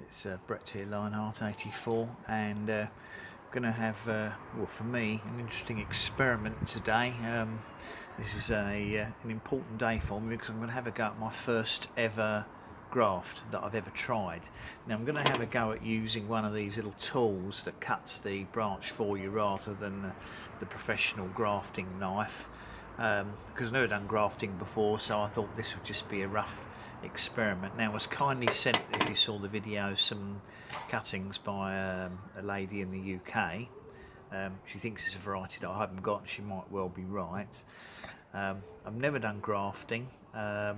It's Brett here, Lionheart 84, and I'm going to have, well, for me, an interesting experiment today. This is an important day for me because I'm going to have a go at my first ever graft that I've ever tried. Now I'm going to have a go at using one of these little tools that cuts the branch for you rather than the professional grafting knife, because I've never done grafting before, so I thought this would just be a rough experiment. Now I was kindly sent, if you saw the video, some cuttings by a lady in the UK. She thinks it's a variety that I haven't got, and she might well be right. I've never done grafting. Now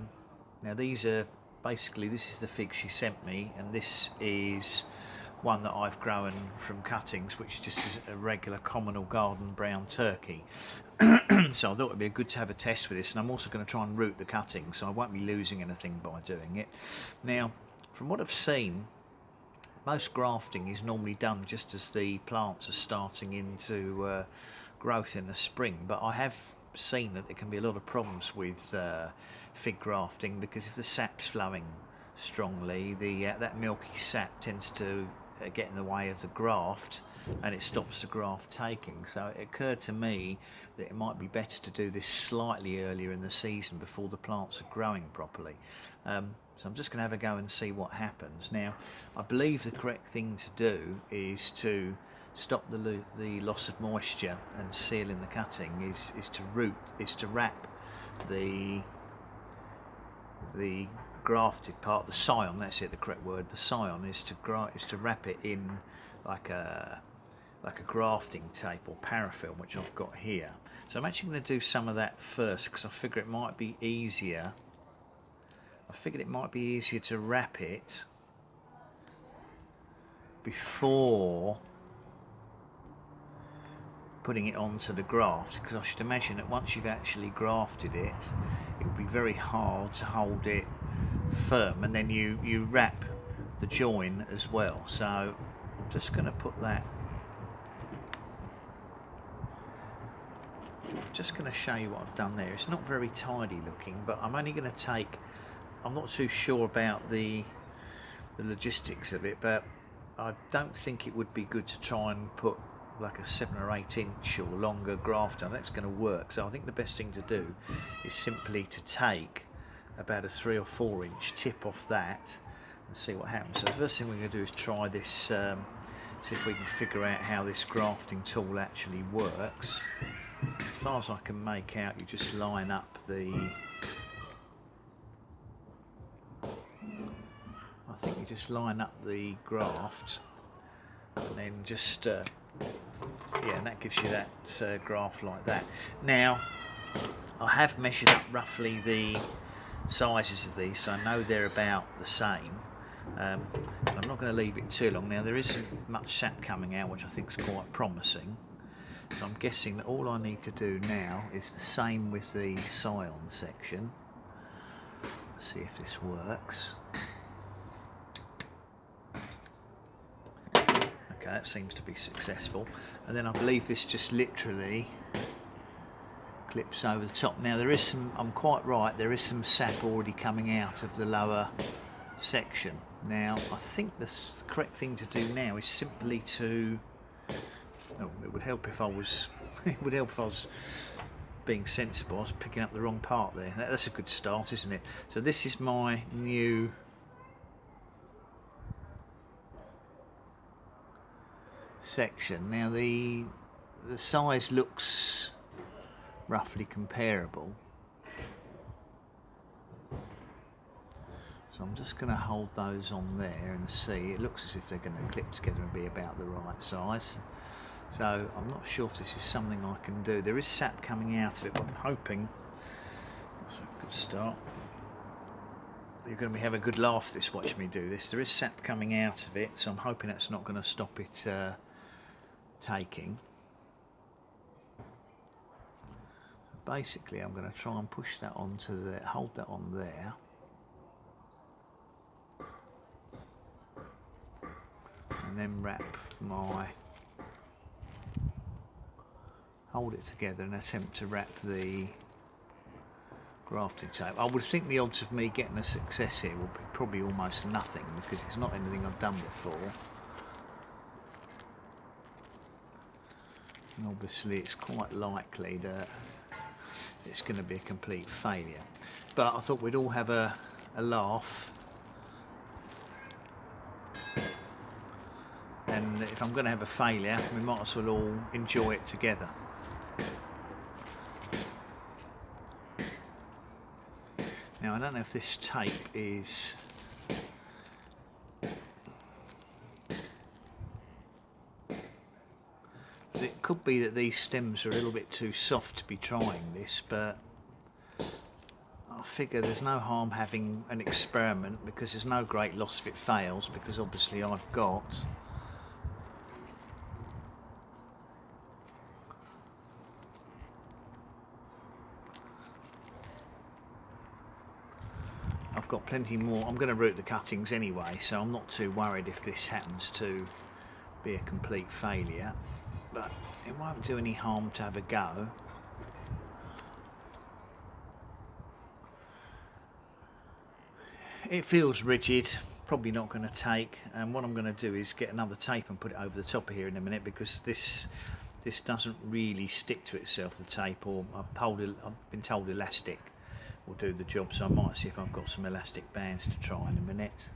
these are basically, this is the fig she sent me, and this is one that I've grown from cuttings, which just is a regular common or garden brown turkey. So I thought it would be good to have a test with this, and I'm also going to try and root the cuttings, so I won't be losing anything by doing it. Now, from what I've seen, most grafting is normally done just as the plants are starting into growth in the spring, but I have seen that there can be a lot of problems with fig grafting, because if the sap's flowing strongly, that milky sap tends to get in the way of the graft, and it stops the graft taking. So it occurred to me that it might be better to do this slightly earlier in the season before the plants are growing properly. So I'm just going to have a go and see what happens. Now I believe the correct thing to do is to stop the loss of moisture and seal in the cutting is to wrap the grafted part, the scion, that's it, the correct word, the scion is to wrap it in like a grafting tape or parafilm, which I've got here. So I'm actually going to do some of that first, because I figure it might be easier. I figured it might be easier to wrap it before putting it onto the graft, because I should imagine that once you've actually grafted it, it would be very hard to hold it firm, and then you wrap the join as well. So I'm just going to put that, I'm just going to show you what I've done there. It's not very tidy looking, but I'm only going to take, I'm not too sure about the logistics of it, but I don't think it would be good to try and put like a 7 or 8 inch or longer graft on. That's going to work. So I think the best thing to do is simply to take about a 3 or 4 inch tip off that and see what happens. So the first thing we're going to do is try this, see if we can figure out how this grafting tool actually works. As far as I can make out, you just line up the, I think you just line up the graft and then just yeah, and that gives you that graft like that. Now I have measured up roughly the sizes of these, so I know they're about the same. I'm not going to leave it too long. Now there isn't much sap coming out, which I think is quite promising, so I'm guessing that all I need to do now is the same with the scion section. Let's see if this works. Okay, that seems to be successful, and then I believe this just literally clips over the top. Now there is some, I'm quite right, there is some sap already coming out of the lower section. Now I think the correct thing to do now is simply to, oh, it would help if I was it would help if I was being sensible. I was picking up the wrong part there. That's a good start, isn't it? So this is my new section. Now the size looks roughly comparable, so I'm just going to hold those on there and see. It looks as if they're going to clip together and be about the right size, so I'm not sure if this is something I can do. There is sap coming out of it, but I'm hoping that's a good start. You're going to have a good laugh this watching me do this. There is sap coming out of it, so I'm hoping that's not going to stop it taking. Basically I'm going to try and push that onto there, hold that on there, and then hold it together and attempt to wrap the grafted tape. I would think the odds of me getting a success here will be probably almost nothing, because it's not anything I've done before. And obviously it's quite likely that it's going to be a complete failure. But I thought we'd all have a laugh, and if I'm going to have a failure, we might as well all enjoy it together. Now, I don't know if this tape is... It could be that these stems are a little bit too soft to be trying this, but I figure there's no harm having an experiment, because there's no great loss if it fails, because obviously I've got plenty more. I'm going to root the cuttings anyway, so I'm not too worried if this happens to be a complete failure, but it won't do any harm to have a go. It feels rigid, probably not going to take, and what I'm going to do is get another tape and put it over the top of here in a minute, because this doesn't really stick to itself, the tape, or I've been told elastic will do the job, so I might see if I've got some elastic bands to try in a minute.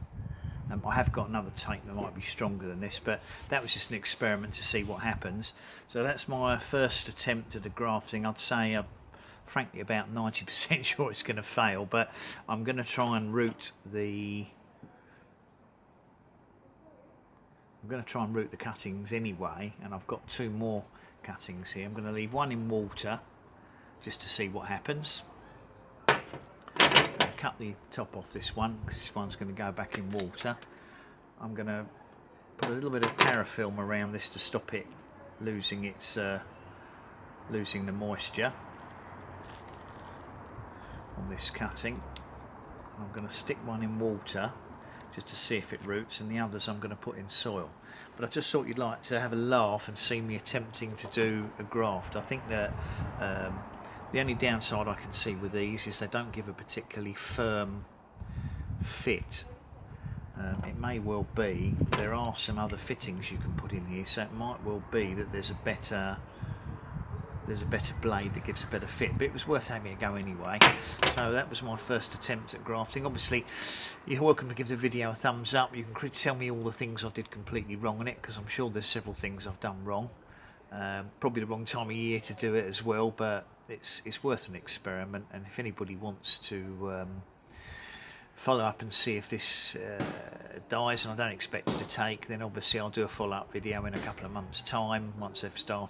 I have got another tape that might be stronger than this, but that was just an experiment to see what happens. So that's my first attempt at the grafting. I'd say I'm frankly about 90% sure it's going to fail, but I'm going to try and root the cuttings anyway, and I've got two more cuttings here. I'm going to leave one in water just to see what happens. Cut the top off this one, because this one's going to go back in water. I'm going to put a little bit of parafilm around this to stop it losing the moisture on this cutting. I'm going to stick one in water just to see if it roots, and the others I'm going to put in soil. But I just thought you'd like to have a laugh and see me attempting to do a graft. I think that the only downside I can see with these is they don't give a particularly firm fit. It may well be there are some other fittings you can put in here, so it might well be that there's a better blade that gives a better fit, but it was worth having a go anyway. So that was my first attempt at grafting. Obviously you're welcome to give the video a thumbs up. You can tell me all the things I did completely wrong in it, because I'm sure there's several things I've done wrong. Probably the wrong time of year to do it as well, but it's worth an experiment. And if anybody wants to follow up and see if this dies, and I don't expect it to take, then obviously I'll do a follow-up video in a couple of months' time once they've started.